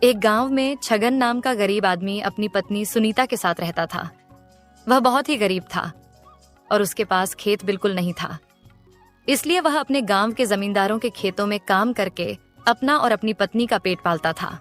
एक गांव में छगन नाम का गरीब आदमी अपनी पत्नी सुनीता के साथ रहता था। वह बहुत ही गरीब था और उसके पास खेत बिल्कुल नहीं था, इसलिए वह अपने गांव के जमींदारों के खेतों में काम करके अपना और अपनी पत्नी का पेट पालता था।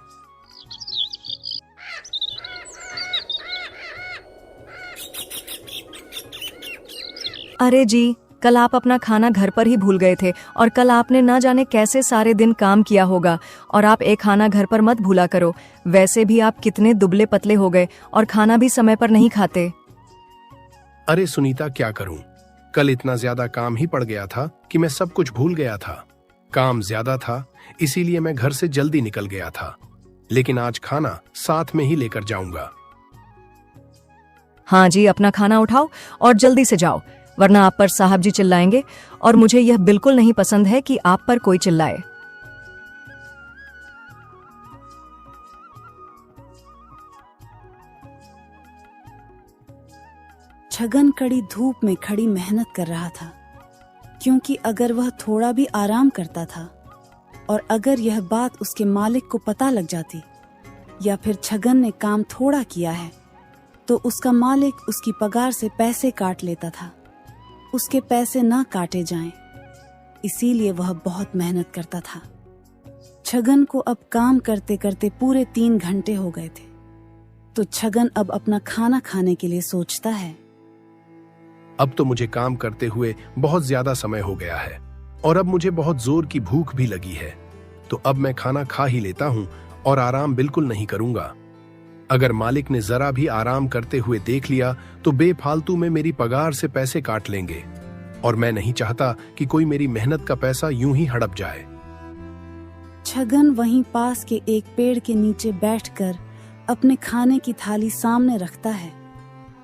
अरे जी, कल आप अपना खाना घर पर ही भूल गए थे और कल आपने न जाने कैसे सारे दिन काम किया होगा। और आप एक खाना घर पर मत भूला करो, वैसे भी आप कितने दुबले पतले हो गए और खाना भी समय पर नहीं खाते। अरे सुनीता, क्या करूं? कल इतना ज्यादा काम ही पड़ गया था कि मैं सब कुछ भूल गया था। काम ज्यादा था, इसीलिए मैं घर से जल्दी निकल गया था, लेकिन आज खाना साथ में ही लेकर जाऊंगा। हाँ जी, अपना खाना उठाओ और जल्दी से जाओ, वरना आप पर साहब जी चिल्लाएंगे और मुझे यह बिल्कुल नहीं पसंद है कि आप पर कोई चिल्लाए। छगन कड़ी धूप में खड़ी मेहनत कर रहा था, क्योंकि अगर वह थोड़ा भी आराम करता था और अगर यह बात उसके मालिक को पता लग जाती या फिर छगन ने काम थोड़ा किया है तो उसका मालिक उसकी पगार से पैसे काट लेता था। उसके पैसे ना काटे जाएं, इसीलिए वह बहुत मेहनत करता था। छगन को अब काम करते करते पूरे 3 घंटे हो गए थे, तो छगन अब अपना खाना खाने के लिए सोचता है। अब तो मुझे काम करते हुए बहुत ज्यादा समय हो गया है और अब मुझे बहुत जोर की भूख भी लगी है, तो अब मैं खाना खा ही लेता हूँ और आराम बिल्कुल नहीं करूंगा। अगर मालिक ने जरा भी आराम करते हुए देख लिया तो बेफालतू में मेरी पगार से पैसे काट लेंगे और मैं नहीं चाहता कि कोई मेरी मेहनत का पैसा यूं ही हड़प जाए। छगन वहीं पास के एक पेड़ के नीचे बैठकर अपने खाने की थाली सामने रखता है।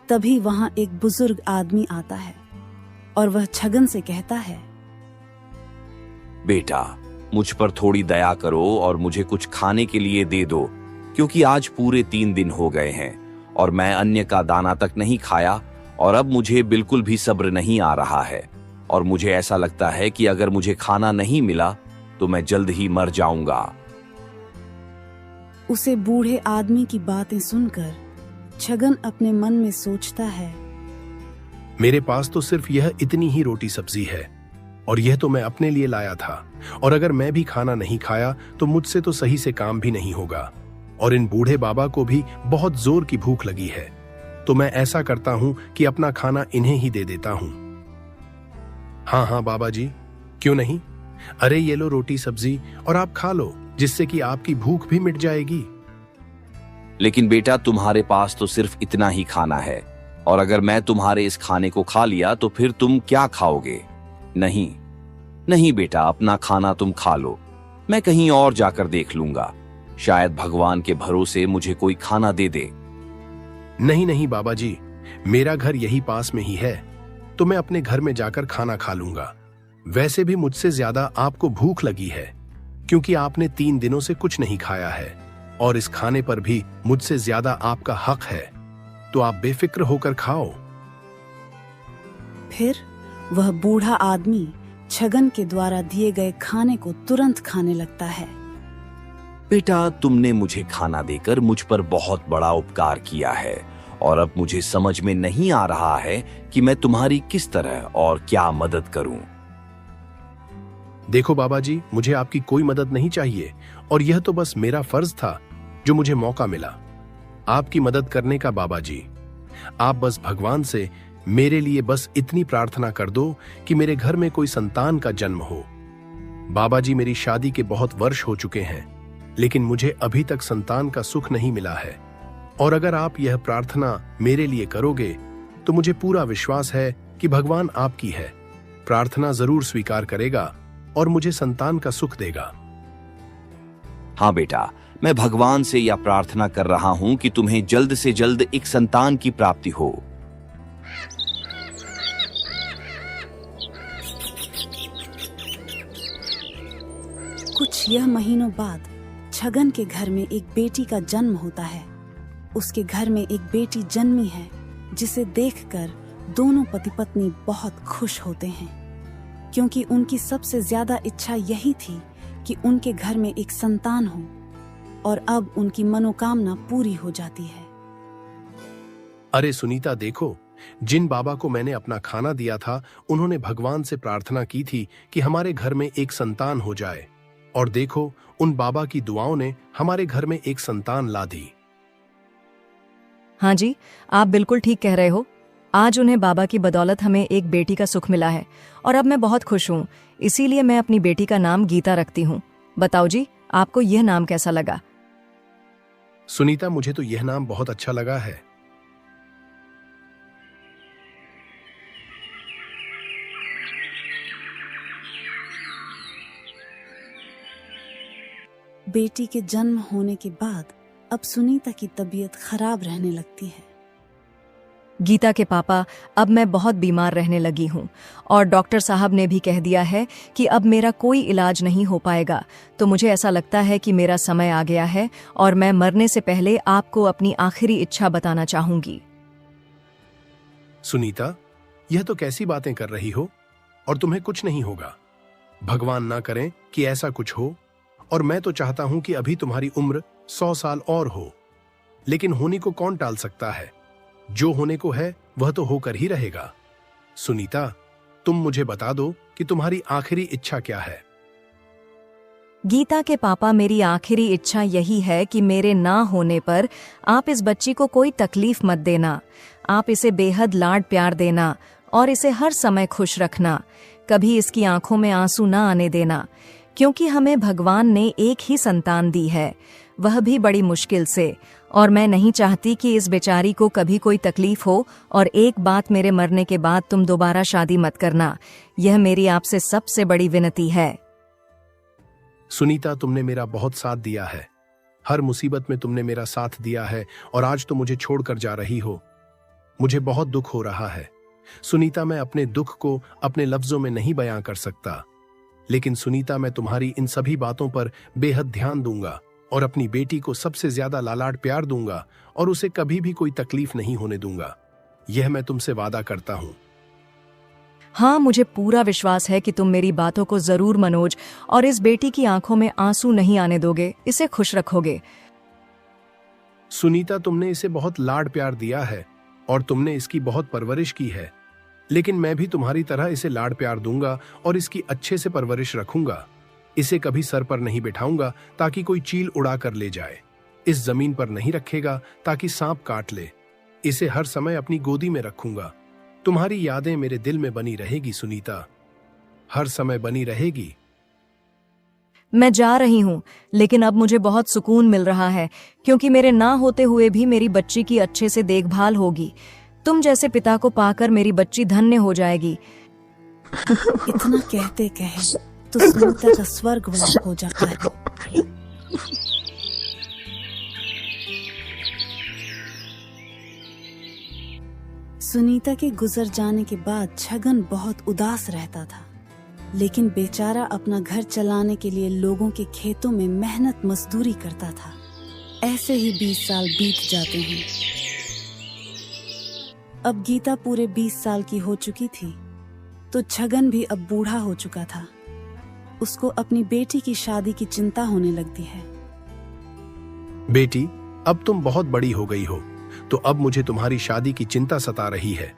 तभी वहां एक बुजुर्ग आदमी आता है और वह छगन से कहता है, बेटा, मुझ पर थोड़ी दया करो और मुझे कुछ खाने के लिए दे दो, क्योंकि आज पूरे 3 दिन हो गए हैं और मैं अन्य का दाना तक नहीं खाया और अब मुझे बिल्कुल भी सब्र नहीं आ रहा है और मुझे ऐसा लगता है कि अगर मुझे खाना नहीं मिला तो मैं जल्द ही मर जाऊंगा। उसे बूढ़े आदमी की बातें सुनकर छगन अपने मन में सोचता है, मेरे पास तो सिर्फ यह इतनी ही रोटी सब्जी है और यह तो मैं अपने लिए लाया था, और अगर मैं भी खाना नहीं खाया तो मुझसे तो सही से काम भी नहीं होगा और इन बूढ़े बाबा को भी बहुत जोर की भूख लगी है, तो मैं ऐसा करता हूं कि अपना खाना इन्हें ही दे देता हूं। हाँ हाँ बाबा जी, क्यों नहीं? अरे ये लो रोटी सब्जी और आप खा लो, जिससे कि आपकी भूख भी मिट जाएगी। लेकिन बेटा, तुम्हारे पास तो सिर्फ इतना ही खाना है और अगर मैं तुम्हारे इस खाने को खा लिया तो फिर तुम क्या खाओगे? नहीं नहीं बेटा, अपना खाना तुम खा लो, मैं कहीं और जाकर देख लूंगा, शायद भगवान के भरोसे मुझे कोई खाना दे दे। नहीं नहीं बाबा जी, मेरा घर यही पास में ही है, तो मैं अपने घर में जाकर खाना खा लूंगा। वैसे भी मुझसे ज्यादा आपको भूख लगी है, क्योंकि आपने 3 दिनों से कुछ नहीं खाया है और इस खाने पर भी मुझसे ज्यादा आपका हक है, तो आप बेफिक्र होकर खाओ। फिर वह बूढ़ा आदमी छगन के द्वारा दिए गए खाने को तुरंत खाने लगता है। बेटा, तुमने मुझे खाना देकर मुझ पर बहुत बड़ा उपकार किया है और अब मुझे समझ में नहीं आ रहा है कि मैं तुम्हारी किस तरह और क्या मदद करूं। देखो बाबा जी, मुझे आपकी कोई मदद नहीं चाहिए और यह तो बस मेरा फर्ज था जो मुझे मौका मिला आपकी मदद करने का। बाबा जी, आप बस भगवान से मेरे लिए बस इतनी प्रार्थना कर दो कि मेरे घर में कोई संतान का जन्म हो। बाबा जी, मेरी शादी के बहुत वर्ष हो चुके हैं, लेकिन मुझे अभी तक संतान का सुख नहीं मिला है, और अगर आप यह प्रार्थना मेरे लिए करोगे तो मुझे पूरा विश्वास है कि भगवान आपकी है प्रार्थना जरूर स्वीकार करेगा और मुझे संतान का सुख देगा। हाँ बेटा, मैं भगवान से यह प्रार्थना कर रहा हूं कि तुम्हें जल्द से जल्द एक संतान की प्राप्ति हो। कुछ यह महीनों बाद छगन के घर में एक बेटी का जन्म होता है। उसके घर में एक बेटी जन्मी है, जिसे देखकर दोनों पति पत्नी बहुत खुश होते हैं, क्योंकि उनकी सबसे ज्यादा इच्छा यही थी कि उनके घर में एक संतान हो और अब उनकी मनोकामना पूरी हो जाती है। अरे सुनीता देखो, जिन बाबा को मैंने अपना खाना दिया था उन्होंने भगवान से प्रार्थना की थी कि हमारे घर में एक संतान हो जाए, और देखो उन बाबा की दुआओं ने हमारे घर में एक संतान ला दी। हाँ जी, आप बिल्कुल ठीक कह रहे हो। आज उन्हें बाबा की बदौलत हमें एक बेटी का सुख मिला है और अब मैं बहुत खुश हूँ। इसीलिए मैं अपनी बेटी का नाम गीता रखती हूँ। बताओ जी, आपको यह नाम कैसा लगा? सुनीता, मुझे तो यह नाम बहुत अच्छा लगा है। बेटी के जन्म होने के बाद अब सुनीता की तबीयत खराब रहने लगती है। गीता के पापा, अब मैं बहुत बीमार रहने लगी हूँ और डॉक्टर साहब ने भी कह दिया है कि अब मेरा कोई इलाज नहीं हो पाएगा। तो मुझे ऐसा लगता है कि मेरा समय आ गया है और मैं मरने से पहले आपको अपनी आखिरी इच्छा बताना चाहूंगी। सुनीता, यह तो कैसी बातें कर रही हो? और तुम्हें कुछ नहीं होगा। भगवान ना करें कि ऐसा कुछ हो। और मैं तो चाहता हूं कि अभी तुम्हारी उम्र 100 साल और हो, लेकिन होने को कौन टाल सकता है? जो होने को है वह तो होकर ही रहेगा। सुनीता, तुम मुझे बता दो कि तुम्हारी आखिरी इच्छा क्या है? गीता के पापा, मेरी आखिरी इच्छा यही है कि मेरे ना होने पर आप इस बच्ची को कोई तकलीफ मत देना। आप इसे बेहद लाड प्यार देना और इसे हर समय खुश रखना। कभी इसकी आंखों में आंसू ना आने देना, क्योंकि हमें भगवान ने एक ही संतान दी है, वह भी बड़ी मुश्किल से। और मैं नहीं चाहती कि इस बेचारी को कभी कोई तकलीफ हो। और एक बात, मेरे मरने के बाद तुम दोबारा शादी मत करना। यह मेरी आपसे सबसे बड़ी विनती है। सुनीता, तुमने मेरा बहुत साथ दिया है। हर मुसीबत में तुमने मेरा साथ दिया है और आज तो मुझे छोड़कर जा रही हो। मुझे बहुत दुख हो रहा है। सुनीता, मैं अपने दुख को अपने लफ्जों में नहीं बयां कर सकता, लेकिन सुनीता, मैं तुम्हारी इन सभी बातों पर बेहद ध्यान दूंगा और अपनी बेटी को सबसे ज्यादा लालाड़ प्यार दूंगा और उसे कभी भी कोई तकलीफ नहीं होने दूंगा। यह मैं तुमसे वादा करता हूं। हाँ, मुझे पूरा विश्वास है कि तुम मेरी बातों को जरूर मनोज और इस बेटी की आंखों में आंसू नहीं आने दोगे, इसे खुश रखोगे। सुनीता, तुमने इसे बहुत लाड प्यार दिया है और तुमने इसकी बहुत परवरिश की है, लेकिन मैं भी तुम्हारी तरह इसे लाड प्यार दूंगा और इसकी अच्छे से परवरिश रखूंगा। इसे कभी सर पर नहीं बिठाऊंगा ताकि कोई चील उड़ा कर ले जाए। इस जमीन पर नहीं रखेगा ताकि सांप काट ले। इसे हर समय अपनी गोदी में रखूंगा। तुम्हारी यादें मेरे दिल में बनी रहेगी सुनीता, हर समय बनी रहेगी। मैं जा रही हूँ, लेकिन अब मुझे बहुत सुकून मिल रहा है, क्योंकि मेरे ना होते हुए भी मेरी बच्ची की अच्छे से देखभाल होगी। तुम जैसे पिता को पाकर मेरी बच्ची धन्य हो जाएगी। इतना कहते कहे तो सुनीता का स्वर्गवास हो जाता है। सुनीता के गुजर जाने के बाद छगन बहुत उदास रहता था, लेकिन बेचारा अपना घर चलाने के लिए लोगों के खेतों में मेहनत मजदूरी करता था। ऐसे ही 20 साल बीत जाते हैं। अब गीता पूरे 20 साल की हो चुकी थी, तो छगन भी अब बूढ़ा हो चुका था। उसको अपनी बेटी की शादी की चिंता होने लगती है। बेटी, अब तुम बहुत बड़ी हो गई हो, तो अब मुझे तुम्हारी शादी की चिंता सता रही है।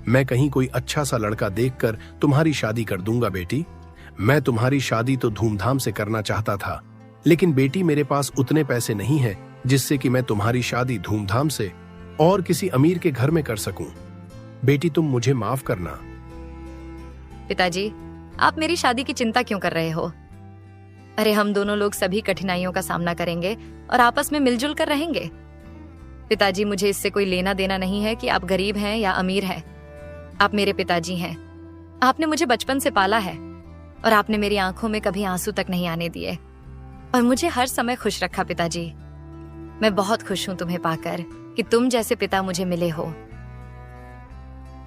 मैं कहीं कोई अच्छा सा लड़का देखकर तुम्हारी शादी कर दूंगा बेटी। मैं तुम्हारी शादी तो धूमधाम से करना चाहता था, लेकिन बेटी मेरे पास उतने पैसे नहीं हैं जिससे कि मैं तुम्हारी शादी धूमधाम से और किसी अमीर के घर में कर सकूं। बेटी, तुम मुझे माफ करना। पिताजी, आप मेरी शादी की चिंता क्यों कर रहे हो? अरे, हम दोनों लोग सभी कठिनाइयों का सामना करेंगे और आपस में मिलजुल कर रहेंगे। पिताजी, मुझे इससे कोई लेना देना नहीं है कि आप गरीब हैं या अमीर हैं। आप मेरे पिताजी हैं। आपने मुझे बचपन से पाला है और आपने मेरी आंखों में कभी आंसू तक नहीं आने दिए और मुझे हर समय खुश रखा। पिताजी, मैं बहुत खुश हूं तुम्हें पाकर कि तुम जैसे पिता मुझे मिले हो।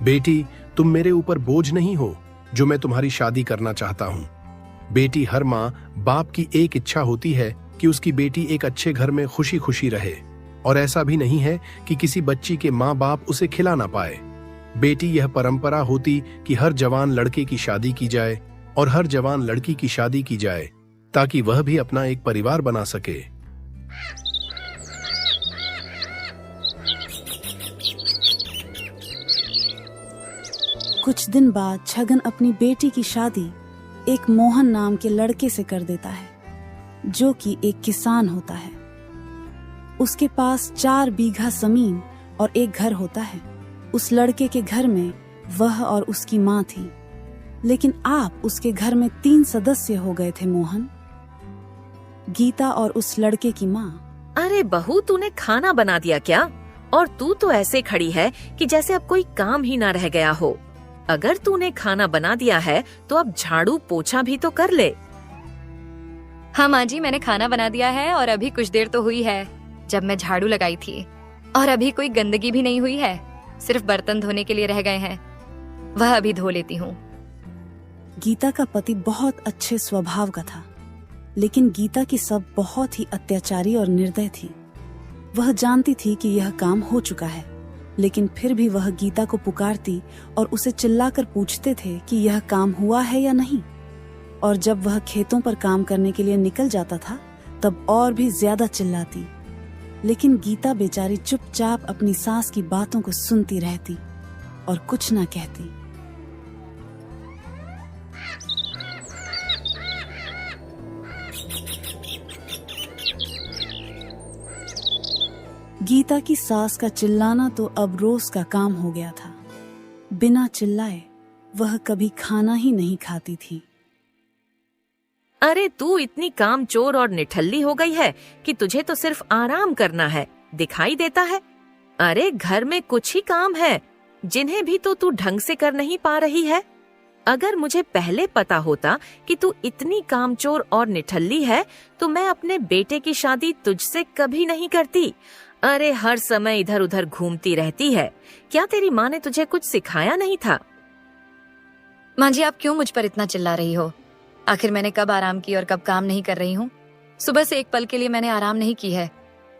बेटी, तुम मेरे ऊपर बोझ नहीं हो जो मैं तुम्हारी शादी करना चाहता हूँ। बेटी, हर माँ बाप की एक इच्छा होती है कि उसकी बेटी एक अच्छे घर में खुशी खुशी रहे, और ऐसा भी नहीं है कि किसी बच्ची के माँ बाप उसे खिला ना पाए। बेटी, यह परंपरा होती कि हर जवान लड़के की शादी की जाए और हर जवान लड़की की शादी की जाए, ताकि वह भी अपना एक परिवार बना सके। कुछ दिन बाद छगन अपनी बेटी की शादी एक मोहन नाम के लड़के से कर देता है, जो कि एक किसान होता है। उसके पास 4 बीघा जमीन और एक घर होता है। उस लड़के के घर में वह और उसकी माँ थी, लेकिन आप उसके घर में 3 सदस्य हो गए थे मोहन, गीता और उस लड़के की माँ। अरे बहू, तूने खाना बना दिया क्या? और तू तो ऐसे खड़ी है कि जैसे अब कोई काम ही ना रह गया हो। अगर तूने खाना बना दिया है तो अब झाड़ू पोछा भी तो कर ले। हाँ माँ जी, मैंने खाना बना दिया है और अभी कुछ देर तो हुई है जब मैं झाड़ू लगाई थी, और अभी कोई गंदगी भी नहीं हुई है, सिर्फ बर्तन धोने के लिए रह गए हैं, वह अभी धो लेती हूँ। गीता का पति बहुत अच्छे स्वभाव का था, लेकिन गीता की सब बहुत ही अत्याचारी और निर्दय थी। वह जानती थी कि यह काम हो चुका है, लेकिन फिर भी वह गीता को पुकारती और उसे चिल्लाकर पूछते थे कि यह काम हुआ है या नहीं। और जब वह खेतों पर काम करने के लिए निकल जाता था तब और भी ज्यादा चिल्लाती, लेकिन गीता बेचारी चुपचाप अपनी सास की बातों को सुनती रहती और कुछ न कहती। गीता की सास का चिल्लाना तो अब रोज का काम हो गया था। बिना चिल्लाए वह कभी खाना ही नहीं खाती थी। अरे तू इतनी कामचोर और निठल्ली हो गई है कि तुझे तो सिर्फ आराम करना है, दिखाई देता है। अरे घर में कुछ ही काम है जिन्हें भी तो तू ढंग से कर नहीं पा रही है। अगर मुझे पहले पता होता कि तू इतनी कामचोर और निठल्ली है तो मैं अपने बेटे की शादी तुझसे कभी नहीं करती। अरे हर समय इधर उधर घूमती रहती है। क्या तेरी माँ ने तुझे कुछ सिखाया नहीं था? माँ जी, आप क्यों मुझ पर इतना चिल्ला रही हो? आखिर मैंने कब आराम की और कब काम नहीं कर रही हूँ? सुबह से एक पल के लिए मैंने आराम नहीं की है।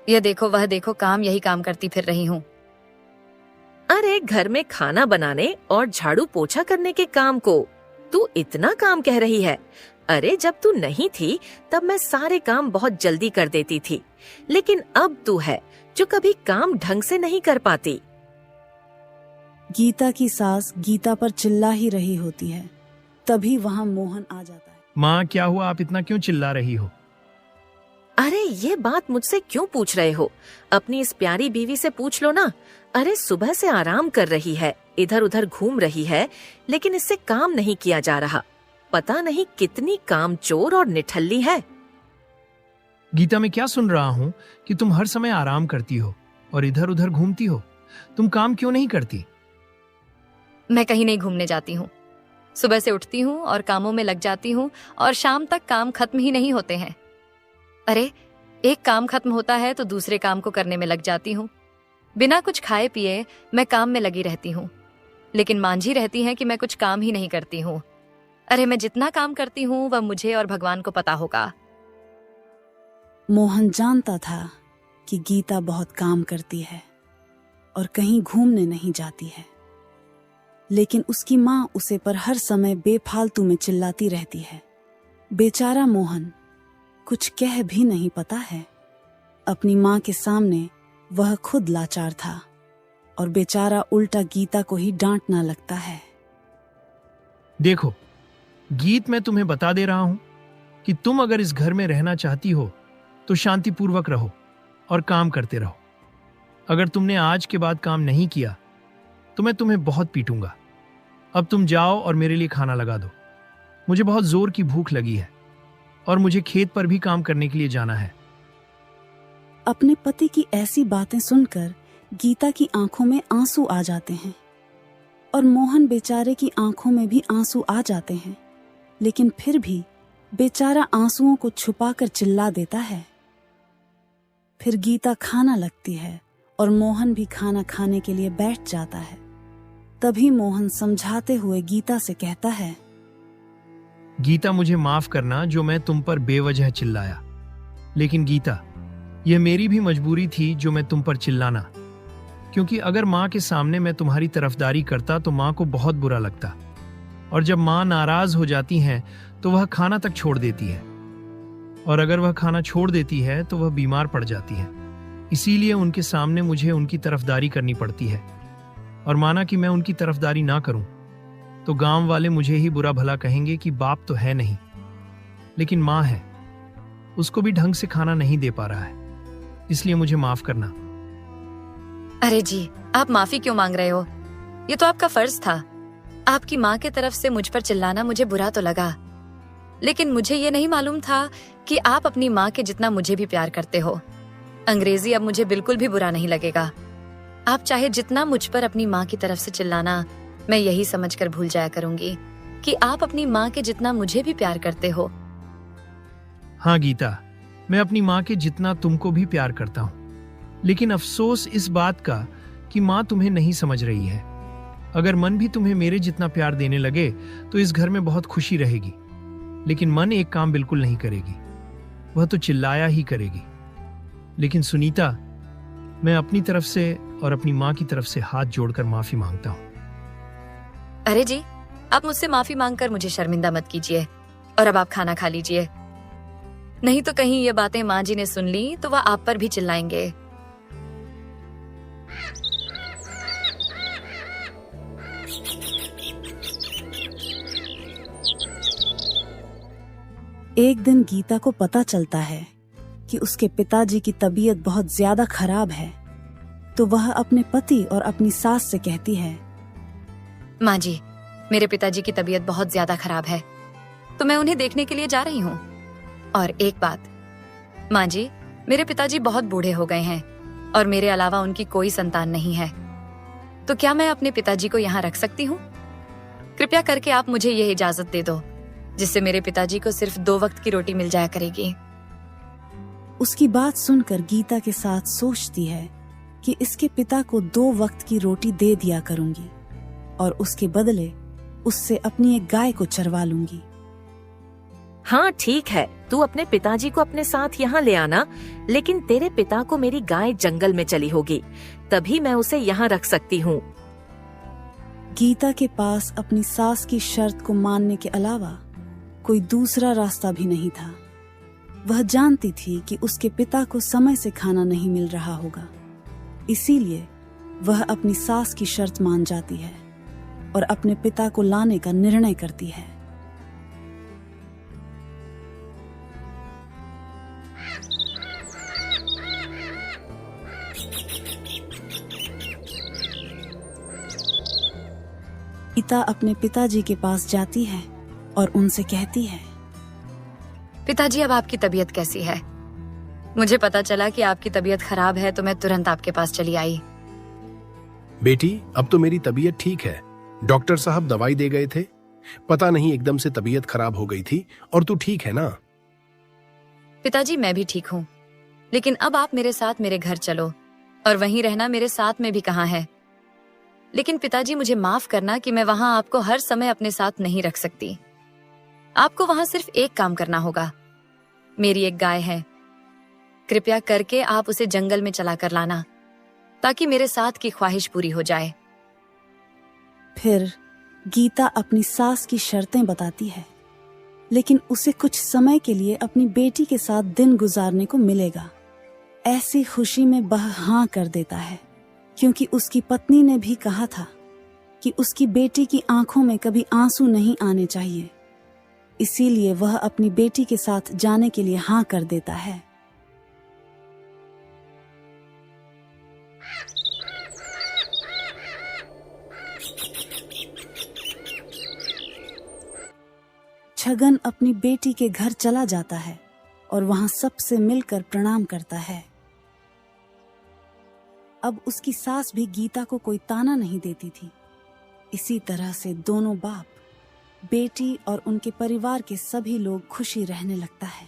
यह देखो वह देखो, काम यही काम करती फिर रही हूँ। अरे घर में खाना बनाने और झाड़ू पोछा करने के काम को तू इतना काम कह रही है? अरे जब तू नहीं थी तब मैं सारे काम बहुत जल्दी कर देती थी, लेकिन अब तू है जो कभी काम ढंग से नहीं कर पाती। गीता की सास गीता पर चिल्ला ही रही होती है, तभी वहाँ मोहन आ जाता है। माँ, क्या हुआ? आप इतना क्यों चिल्ला रही हो? अरे ये बात मुझसे क्यों पूछ रहे हो? अपनी इस प्यारी बीवी से पूछ लो ना। अरे सुबह से आराम कर रही है, इधर उधर घूम रही है, लेकिन इससे काम नहीं किया जा रहा। पता नहीं कितनी कामचोर और निठल्ली है। गीता, मैं क्या सुन रहा हूँ कि तुम हर समय आराम करती हो और इधर उधर घूमती हो। तुम काम क्यों नहीं करती? मैं कहीं नहीं घूमने जाती हूँ। सुबह से उठती हूँ और कामों में लग जाती हूँ और शाम तक काम खत्म ही नहीं होते हैं। अरे एक काम खत्म होता है तो दूसरे काम को करने में लग जाती हूँ। बिना कुछ खाए पिए मैं काम में लगी रहती हूँ, लेकिन मांझी रहती है कि मैं कुछ काम ही नहीं करती हूँ। अरे मैं जितना काम करती हूँ वह मुझे और भगवान को पता होगा। मोहन जानता था कि गीता बहुत काम करती है और कहीं घूमने नहीं जाती है, लेकिन उसकी माँ उसे पर हर समय बेफालतू में चिल्लाती रहती है। बेचारा मोहन कुछ कह भी नहीं पता है। अपनी माँ के सामने वह खुद लाचार था और बेचारा उल्टा गीता को ही डांटना लगता है। देखो गीत, मैं तुम्हें बता दे रहा हूं कि तुम अगर इस घर में रहना चाहती हो तो शांतिपूर्वक रहो और काम करते रहो। अगर तुमने आज के बाद काम नहीं किया तो मैं तुम्हें बहुत पीटूंगा। अब तुम जाओ और मेरे लिए खाना लगा दो। मुझे बहुत जोर की भूख लगी है और मुझे खेत पर भी काम करने के लिए जाना है। अपने पति की ऐसी बातें सुनकर गीता की आंखों में आंसू आ जाते हैं और मोहन बेचारे की आंखों में भी आंसू आ जाते हैं, लेकिन फिर भी बेचारा आंसुओं को छुपाकर चिल्ला देता है। फिर गीता खाना लगती है और मोहन भी खाना खाने के लिए बैठ जाता है। तभी मोहन समझाते हुए गीता से कहता है, गीता, मुझे माफ करना जो मैं तुम पर बेवजह चिल्लाया, लेकिन गीता, यह मेरी भी मजबूरी थी जो मैं तुम पर चिल्लाना, क्योंकि अगर माँ के सामने मैं तुम्हारी तरफदारी करता तो माँ को बहुत बुरा लगता, और जब माँ नाराज हो जाती हैं तो वह खाना तक छोड़ देती है। और अगर वह खाना छोड़ देती है तो वह बीमार पड़ जाती है। इसीलिए उनके सामने मुझे उनकी तरफदारी करनी पड़ती है। और माना कि मैं उनकी तरफदारी ना करूं तो गांव वाले मुझे ही बुरा भला कहेंगे कि बाप तो है नहीं, लेकिन माँ है, उसको भी ढंग से खाना नहीं दे पा रहा है, इसलिए मुझे माफ करना। अरे जी, आप माफी क्यों मांग रहे हो? ये तो आपका फर्ज था। आपकी माँ की तरफ से मुझ पर चिल्लाना मुझे बुरा तो लगा, लेकिन मुझे ये नहीं मालूम था कि आप अपनी माँ के जितना मुझे भी प्यार करते हो। अंग्रेजी अब मुझे बिल्कुल भी बुरा नहीं लगेगा। आप चाहे जितना मुझ पर अपनी माँ की तरफ से चिल्लाना, मैं यही समझकर भूल जाया करूंगी कि आप अपनी माँ के जितना मुझे भी प्यार करते हो। हाँ गीता, मैं अपनी माँ के जितना तुमको भी प्यार करता हूँ, लेकिन अफसोस इस बात का कि माँ तुम्हें नहीं समझ रही है। अगर मन भी तुम्हें मेरे जितना प्यार देने लगे तो इस घर में बहुत खुशी रहेगी, लेकिन मन एक काम बिल्कुल नहीं करेगी, वह तो चिल्लाया ही करेगी। लेकिन सुनीता, मैं अपनी तरफ से और अपनी माँ की तरफ से हाथ जोड़कर माफी मांगता हूँ। अरे जी, आप मुझसे माफी मांगकर मुझे शर्मिंदा मत कीजिए और अब आप खाना खा लीजिए, नहीं तो कहीं ये बातें माँ जी ने सुन ली तो वह आप पर भी चिल्लाएंगे। एक दिन गीता को पता चलता है कि उसके पिताजी की तबीयत बहुत ज्यादा खराब है, तो वह अपने पति और अपनी सास से कहती है, माँ जी, मेरे पिताजी की तबीयत बहुत ज्यादा खराब है, तो मैं उन्हें देखने के लिए जा रही हूँ। और एक बात, माँ जी, मेरे पिताजी बहुत बूढ़े हो गए हैं और मेरे अलावा उनकी कोई संतान नहीं है, तो क्या मैं अपने पिताजी को यहाँ रख सकती हूँ? कृपया करके आप मुझे यह इजाजत दे दो, जिससे मेरे पिताजी को सिर्फ 2 वक्त की रोटी मिल जाया करेगी। उसकी बात सुनकर गीता के साथ सोचती है कि इसके पिता को 2 वक्त की रोटी दे दिया करूंगी और उसके बदले उससे अपनी एक गाय को चरवा लूंगी। हाँ ठीक है, तू अपने पिताजी को अपने साथ यहाँ ले आना, लेकिन तेरे पिता को मेरी गाय जंगल में चली होगी, तभी मैं उसे यहाँ रख सकती हूँ। गीता के पास अपनी सास की शर्त को मानने के अलावा कोई दूसरा रास्ता भी नहीं था। वह जानती थी कि उसके पिता को समय से खाना नहीं मिल रहा होगा, इसीलिए वह अपनी सास की शर्त मान जाती है और अपने पिता को लाने का निर्णय करती है। गीता अपने पिताजी के पास जाती है और उनसे कहती है, पिताजी, अब आपकी तबीयत कैसी है? मुझे पता चला कि आपकी तबीयत खराब है तो मैं तुरंत आपके पास चली आई। बेटी, अब तो मेरी तबीयत ठीक है। डॉक्टर साहब दवाई दे गए थे, पता नहीं एकदम से तबीयत खराब हो गई थी। और तू ठीक है ना? पिताजी, मैं भी ठीक हूँ, लेकिन अब आप मेरे साथ मेरे घर चलो, और वहीं रहना मेरे साथ में भी कहाँ है। लेकिन पिताजी, मुझे माफ करना कि मैं वहां आपको हर समय अपने साथ नहीं रख सकती। आपको वहां सिर्फ एक काम करना होगा। मेरी एक गाय है, कृपया करके आप उसे जंगल में चला कर लाना, ताकि मेरे साथ की ख्वाहिश पूरी हो जाए। फिर गीता अपनी सास की शर्तें बताती है, लेकिन उसे कुछ समय के लिए अपनी बेटी के साथ दिन गुजारने को मिलेगा। ऐसी खुशी में वह हाँ कर देता है, क्योंकि उसकी पत्नी ने भी कहा था कि उसकी बेटी की आंखों में कभी आंसू नहीं आने चाहिए। इसीलिए वह अपनी बेटी के साथ जाने के लिए हाँ कर देता है। छगन अपनी बेटी के घर चला जाता है और वहां सबसे मिलकर प्रणाम करता है। अब उसकी सास भी गीता को कोई ताना नहीं देती थी। इसी तरह से दोनों बाप, बेटी और उनके परिवार के सभी लोग खुशी रहने लगता है।